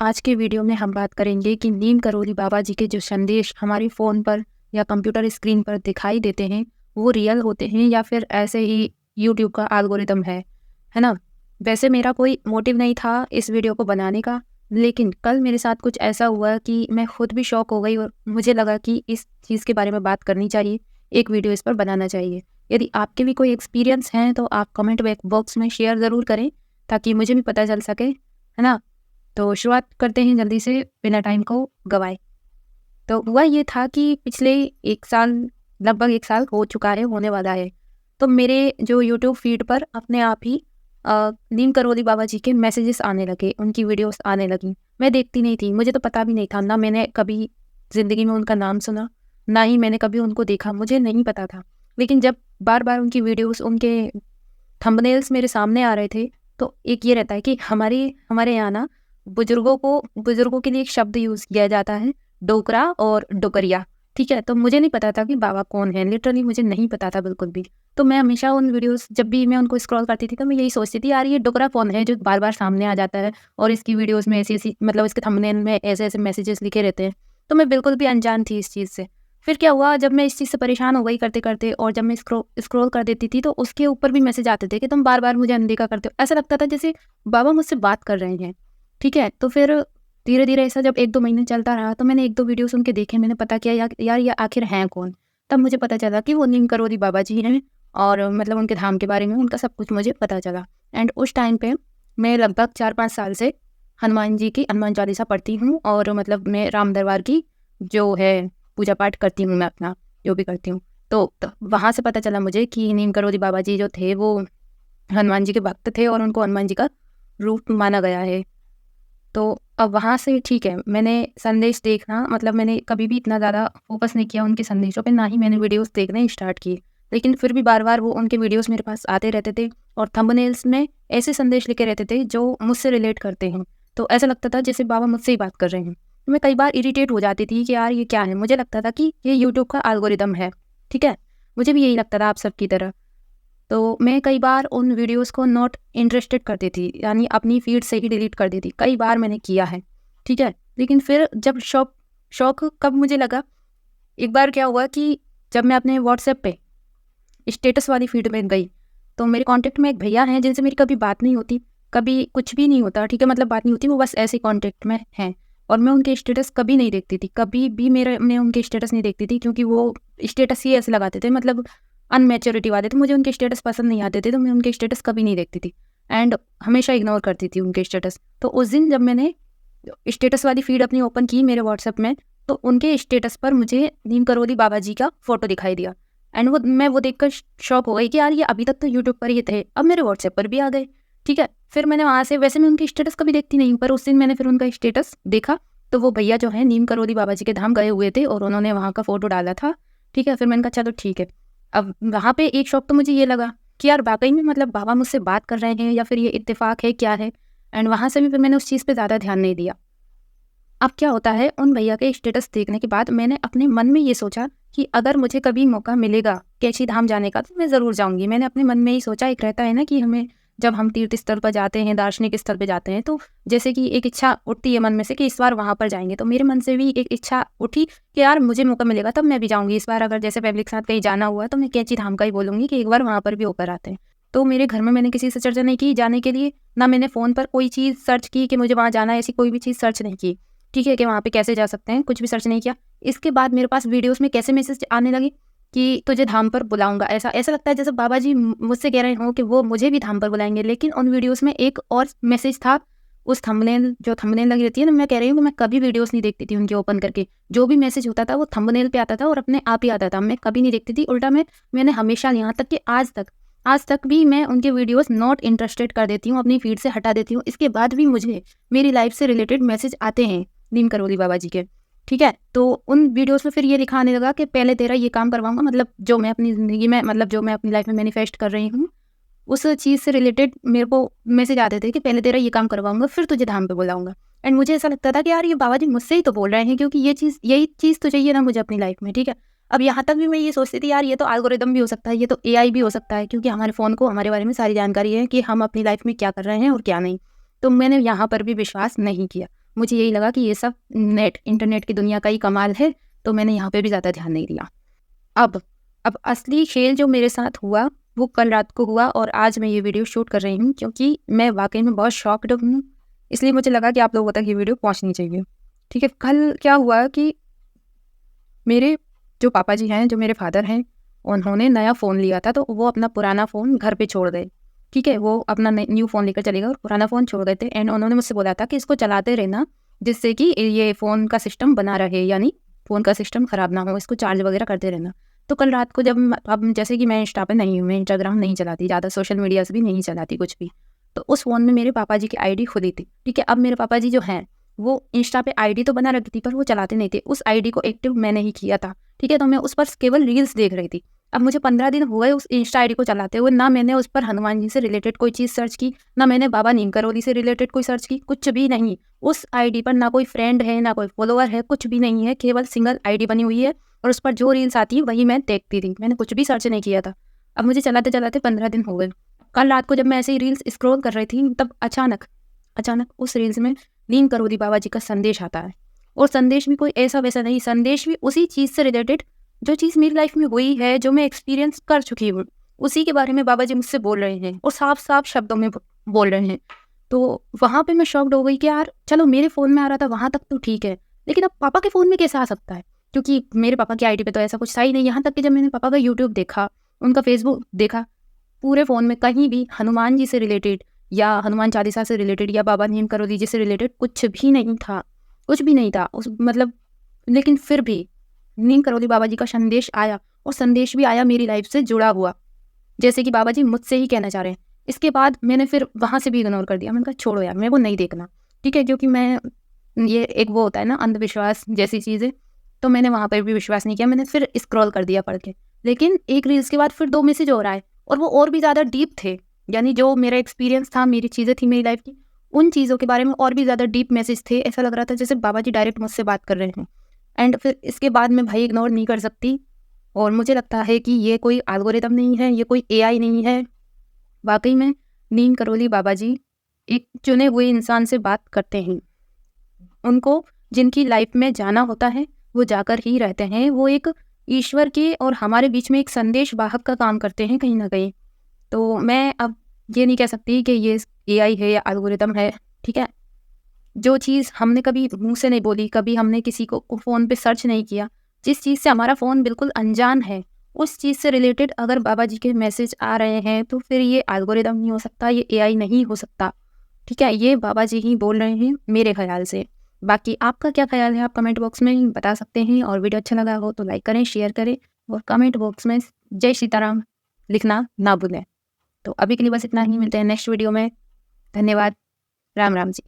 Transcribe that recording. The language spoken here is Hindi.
आज के वीडियो में हम बात करेंगे कि नीम करोली बाबा जी के जो संदेश हमारे फ़ोन पर या कंप्यूटर स्क्रीन पर दिखाई देते हैं, वो रियल होते हैं या फिर ऐसे ही यूट्यूब का एल्गोरिदम है ना? वैसे मेरा कोई मोटिव नहीं था इस वीडियो को बनाने का, लेकिन कल मेरे साथ कुछ ऐसा हुआ कि मैं खुद भी शॉक हो गई और मुझे लगा कि इस चीज़ के बारे में बात करनी चाहिए, एक वीडियो इस पर बनाना चाहिए। यदि आपके भी कोई एक्सपीरियंस हैं, तो आप कमेंट बॉक्स में शेयर ज़रूर करें, ताकि मुझे भी पता चल सके, है ना? तो शुरुआत करते हैं जल्दी से बिना टाइम को गवाए। तो हुआ ये था कि पिछले 1 साल लगभग 1 साल हो चुका है, होने वाला है। तो मेरे जो यूट्यूब फ़ीड पर अपने आप ही नीम करोली बाबा जी के मैसेजेस आने लगे, उनकी वीडियोस आने लगी। मैं देखती नहीं थी, मुझे तो पता भी नहीं था, ना मैंने कभी ज़िंदगी में उनका नाम सुना, ना ही मैंने कभी उनको देखा, मुझे नहीं पता था। लेकिन जब बार-बार उनकी वीडियोस, उनके थंबनेल्स मेरे सामने आ रहे थे, तो एक ये रहता है कि हमारे यहाँ ना बुजुर्गों के लिए एक शब्द यूज़ किया जाता है, डोकरा और डोकरिया, ठीक है? तो मुझे नहीं पता था कि बाबा कौन है, लिटरली मुझे नहीं पता था बिल्कुल भी। तो मैं हमेशा उन वीडियोज़ जब भी मैं उनको स्क्रॉल करती थी, तो मैं यही सोचती थी, यार ये डोकरा कौन है जो बार-बार सामने आ जाता है और इसकी वीडियोज़ में ऐसी-ऐसी, मतलब इसके थंबनेल में ऐसे-ऐसे मैसेजेस लिखे रहते हैं। तो मैं बिल्कुल भी अनजान थी इस चीज़ से। फिर क्या हुआ, जब मैं इस चीज़ से परेशान हो गई करते-करते, और जब मैं स्क्रॉल कर देती थी, तो उसके ऊपर भी मैसेज आते थे कि तुम बार-बार मुझे अनदेखा करते हो। ऐसा लगता था जैसे बाबा मुझसे बात कर रहे हैं, ठीक है? तो फिर धीरे-धीरे ऐसा जब 1-2 महीने चलता रहा, तो मैंने 1-2 वीडियोज़ उनके देखे, मैंने पता किया यार ये आखिर हैं कौन? तब मुझे पता चला कि वो नीम करोली बाबा जी हैं, और मतलब उनके धाम के बारे में उनका सब कुछ मुझे पता चला। एंड उस टाइम पे मैं लगभग 4-5 साल से हनुमान जी की हनुमान चालीसा पढ़ती हूँ, और मतलब मैं राम दरबार की जो है पूजा पाठ करती हूँ, मैं अपना जो भी करती हूँ। तो वहाँ से पता चला मुझे कि नीम करोली बाबा जी जो थे, वो हनुमान जी के भक्त थे और उनको हनुमान जी का रूप माना गया है। तो अब वहाँ से ठीक है, मैंने संदेश देखना, मतलब मैंने कभी भी इतना ज़्यादा फ़ोकस नहीं किया उनके संदेशों पे, ना ही मैंने वीडियोज़ देखने स्टार्ट किए। लेकिन फिर भी बार-बार वो उनके वीडियोज़ मेरे पास आते रहते थे, और थंबनेल्स में ऐसे संदेश लिखे रहते थे जो मुझसे रिलेट करते हैं। तो ऐसा लगता था जैसे बाबा मुझसे ही बात कर रहे हैं। तो मैं कई बार इरिटेट हो जाती थी कि यार ये क्या है? मुझे लगता था कि ये यूट्यूब का एल्गोरिदम है, ठीक है? मुझे भी यही लगता था आप सबकी तरह। तो मैं कई बार उन वीडियोस को नॉट इंटरेस्टेड कर देती, यानी अपनी फीड से ही डिलीट कर देती। कई बार मैंने किया है, ठीक है? लेकिन फिर जब शौक कब मुझे लगा, एक बार क्या हुआ कि जब मैं अपने व्हाट्सएप पे स्टेटस वाली फीड में गई, तो मेरे कॉन्टैक्ट में एक भैया हैं जिनसे मेरी कभी बात नहीं होती, कभी कुछ भी नहीं होता, ठीक है? मतलब बात नहीं होती, वो बस ऐसे कॉन्टैक्ट में हैं, और मैं उनके स्टेटस कभी नहीं देखती थी, कभी भी मैं उनके स्टेटस नहीं देखती थी, क्योंकि वो स्टेटस ही ऐसे लगाते थे, मतलब अनमैच्योरिटी वाले थे। मुझे उनके स्टेटस पसंद नहीं आते थे, तो मैं उनके स्टेटस कभी नहीं देखती थी, एंड हमेशा इग्नोर करती थी उनके स्टेटस। तो उस दिन जब मैंने स्टेटस वाली फीड अपनी ओपन की मेरे व्हाट्सएप में, तो उनके स्टेटस पर मुझे नीम करोली बाबा जी का फ़ोटो दिखाई दिया, एंड मैं वो देखकर शॉक हो गई कि यार ये अभी तक तो यूट्यूब पर ही थे, अब मेरे व्हाट्सएप पर भी आ गए, ठीक है? फिर मैंने वहाँ से, वैसे मैं उनकी स्टेटस कभी देखती नहीं हूँ, पर उस दिन मैंने फिर उनका स्टेटस देखा, तो वो भैया जो है नीम करोली बाबा जी के धाम गए हुए थे, और उन्होंने वहाँ का फ़ोटो डाला था, ठीक है? फिर मैंने कहा चलो ठीक है। अब वहाँ पे एक शौक तो मुझे ये लगा कि यार वाक़ई में मतलब बाबा मुझसे बात कर रहे हैं, या फिर ये इत्तेफ़ाक है, क्या है? एंड वहाँ से भी फिर मैंने उस चीज़ पे ज़्यादा ध्यान नहीं दिया। अब क्या होता है, उन भैया के स्टेटस देखने के बाद मैंने अपने मन में ये सोचा कि अगर मुझे कभी मौका मिलेगा कैची धाम जाने का, तो मैं ज़रूर जाऊँगी। मैंने अपने मन में ही सोचा, एक रहता है ना कि हमें जब हम तीर्थ स्थल पर जाते हैं, दार्शनिक स्थल पे जाते हैं, तो जैसे कि एक इच्छा उठती है मन में से कि इस बार वहाँ पर जाएँगे। तो मेरे मन से भी एक इच्छा उठी कि यार मुझे मौका मिलेगा तब मैं भी जाऊँगी। इस बार अगर जैसे फैमिली के साथ कहीं जाना हुआ, तो मैं कैची धाम का ही बोलूँगी कि एक बार वहाँ पर भी होकर आते हैं। तो मेरे घर में मैंने किसी से चर्चा नहीं की जाने के लिए, ना मैंने फ़ोन पर कोई चीज़ सर्च की कि मुझे वहाँ जाना है, ऐसी कोई भी चीज़ सर्च नहीं की। ठीक है, कि वहाँ पे कैसे जा सकते हैं, कुछ भी सर्च नहीं किया। इसके बाद मेरे पास वीडियोज़ में कैसे मैसेज आने लगे कि तुझे धाम पर बुलाऊँगा। ऐसा लगता है जैसे बाबा जी मुझसे कह रहे हों कि वो मुझे भी धाम पर बुलाएँगे। लेकिन उन वीडियोज़ में एक और मैसेज था, उस थंबनेल लगी रहती है ना, मैं कह रही हूँ कि मैं कभी वीडियोज़ नहीं देखती थी उनकी ओपन करके। जो भी मैसेज होता था वो थंबनेल पे आता था और अपने आप ही आता था। मैं कभी नहीं देखती थी। उल्टा मैंने हमेशा, यहाँ तक कि आज तक भी मैं उनके वीडियोज़ नॉट इंटरेस्टेड कर देती हूँ, अपनी फीड से हटा देती हूँ। इसके बाद भी मुझे मेरी लाइफ़ से रिलेटेड मैसेज आते हैं नीम करोली बाबा जी के, ठीक है? तो उन वीडियोज़ में फिर ये लिखा आने लगा कि पहले तेरा ये काम करवाऊँगा, मतलब जो मैं अपनी ज़िंदगी में, मतलब जो मैं अपनी लाइफ़ में मैनिफेस्ट कर रही हूँ, उस चीज़ से रिलेटेड मेरे को मैसेज आते थे कि पहले तेरा ये काम करवाऊँगा, फिर तुझे धाम पे बुलाऊँगा। एंड मुझे ऐसा लगता था कि यार ये बाबा जी मुझसे ही तो बोल रहे हैं, क्योंकि यही चीज़ तो चाहिए ना मुझे अपनी लाइफ़ में, ठीक है? अब यहाँ तक भी मैं ये सोचती थी, यार ये तो एल्गोरिदम भी हो सकता है, ये तो एआई भी हो सकता है, क्योंकि हमारे फ़ोन को हमारे बारे में सारी जानकारी है कि हम अपनी लाइफ़ में क्या कर रहे हैं और क्या नहीं। तो मैंने यहाँ पर भी विश्वास नहीं किया। मुझे यही लगा कि ये सब इंटरनेट की दुनिया का ही कमाल है, तो मैंने यहाँ पे भी ज़्यादा ध्यान नहीं दिया। अब अब असली खेल जो मेरे साथ हुआ, वो कल रात को हुआ और आज मैं ये वीडियो शूट कर रही हूँ क्योंकि मैं वाक़ई में बहुत शॉक्ड हूँ। इसलिए मुझे लगा कि आप लोगों तक ये वीडियो पहुँचनी चाहिए। ठीक है, कल क्या हुआ कि मेरे जो पापा जी हैं, जो मेरे फ़ादर हैं, उन्होंने नया फ़ोन लिया था, तो वो अपना पुराना फ़ोन घर पे छोड़ गए। ठीक है, वो अपना न्यू फ़ोन लेकर चले गए और पुराना फ़ोन छोड़ गए थे एंड उन्होंने मुझसे बोला था कि इसको चलाते रहना, जिससे कि ये फ़ोन का सिस्टम बना रहे, यानी फ़ोन का सिस्टम ख़राब ना हो, इसको चार्ज वगैरह करते रहना। तो कल रात को जब अब जैसे कि मैं इंस्टा पे नहीं हूँ, मैं इंस्टाग्राम नहीं चलाती, ज़्यादा सोशल मीडियाज़ भी नहीं चलाती कुछ भी। तो उस फ़ोन में मेरे पापा जी की आईडी खुली थी। ठीक है, अब मेरे पापा जी जो हैं, वो इंस्टा पे आईडी तो बना रखी थी, पर वो चलाते नहीं थे। उस आईडी को एक्टिव मैंने ही किया था। ठीक है, तो मैं उस पर केवल रील्स देख रही थी। अब मुझे 15 दिन हो गए उस इंस्टा आईडी को चलाते हुए, ना मैंने उस पर हनुमान जी से रिलेटेड कोई चीज़ सर्च की, ना मैंने बाबा नीम करौली से रिलेटेड कोई सर्च की, कुछ भी नहीं। उस आईडी पर ना कोई फ्रेंड है, ना कोई फॉलोअर है, कुछ भी नहीं है, केवल सिंगल आईडी बनी हुई है और उस पर जो रील्स आती है वही मैं देखती थी। मैंने कुछ भी सर्च नहीं किया था। अब मुझे चलाते-चलाते 15 दिन हो गए। कल रात को जब मैं ऐसे ही रील्स स्क्रॉल कर रही थी, तब अचानक उस रील्स में नीम करोली बाबा जी का संदेश आता है और संदेश भी कोई ऐसा वैसा नहीं, संदेश भी उसी चीज़ से रिलेटेड जो चीज़ मेरी लाइफ में हुई है, जो मैं एक्सपीरियंस कर चुकी हूँ, उसी के बारे में बाबा जी मुझसे बोल रहे हैं और साफ-साफ शब्दों में बोल रहे हैं। तो वहाँ पे मैं शॉक्ड हो गई कि यार चलो मेरे फ़ोन में आ रहा था वहाँ तक तो ठीक है, लेकिन अब पापा के फ़ोन में कैसे आ सकता है? क्योंकि मेरे पापा की आईडी पे तो ऐसा कुछ था ही नहीं। यहाँ तक कि जब मैंने पापा का यूट्यूब देखा, उनका फेसबुक देखा, पूरे फ़ोन में कहीं भी हनुमान जी से रिलेटेड या हनुमान चालीसा से रिलेटेड या बाबा नीम करोली जी से रिलेटेड कुछ भी नहीं था, कुछ भी नहीं था उस मतलब। लेकिन फिर भी नीम करोली बाबा जी का संदेश आया और संदेश भी आया मेरी लाइफ से जुड़ा हुआ, जैसे कि बाबा जी मुझसे ही कहना चाह रहे हैं। इसके बाद मैंने फिर वहाँ से भी इग्नोर कर दिया। मैंने कहा छोड़ो यार, मेरे को नहीं देखना। ठीक है, क्योंकि मैं ये एक वो होता है ना अंधविश्वास जैसी चीज़ें, तो मैंने वहाँ पर भी विश्वास नहीं किया। मैंने फिर स्क्रॉल कर दिया पढ़ के। लेकिन एक रील्स के बाद फिर 2 मैसेज और आए और वो और भी ज़्यादा डीप थे। यानी जो मेरा एक्सपीरियंस था, मेरी चीज़ें थी मेरी लाइफ की, उन चीज़ों के बारे में और भी ज़्यादा डीप मैसेज थे। ऐसा लग रहा था जैसे बाबा जी डायरेक्ट मुझसे बात कर रहे हैं। एंड फिर इसके बाद मैं भाई इग्नोर नहीं कर सकती और मुझे लगता है कि ये कोई एल्गोरिदम नहीं है, ये कोई एआई नहीं है। वाक़ई में नीम करोली बाबा जी एक चुने हुए इंसान से बात करते हैं। उनको जिनकी लाइफ में जाना होता है, वो जाकर ही रहते हैं। वो एक ईश्वर के और हमारे बीच में एक संदेश वाहक का काम करते हैं कहीं न कहीं। तो मैं अब ये नहीं कह सकती कि ये एआई है या एल्गोरिदम है, ठीक है? जो चीज़ हमने कभी मुँह से नहीं बोली, कभी हमने किसी को फ़ोन पे सर्च नहीं किया, जिस चीज़ से हमारा फ़ोन बिल्कुल अनजान है, उस चीज़ से रिलेटेड अगर बाबा जी के मैसेज आ रहे हैं, तो फिर ये एल्गोरिदम नहीं हो सकता, ये एआई नहीं हो सकता, ठीक है? ये बाबा जी ही बोल रहे हैं मेरे ख़्याल से। बाकी आपका क्या ख़्याल है, आप कमेंट बॉक्स में बता सकते हैं और वीडियो अच्छा लगा हो तो लाइक करें, शेयर करें और कमेंट बॉक्स में जय सीताराम लिखना ना भूलें। तो अभी के लिए बस इतना ही, मिलते हैं नेक्स्ट वीडियो में। धन्यवाद। राम राम जी।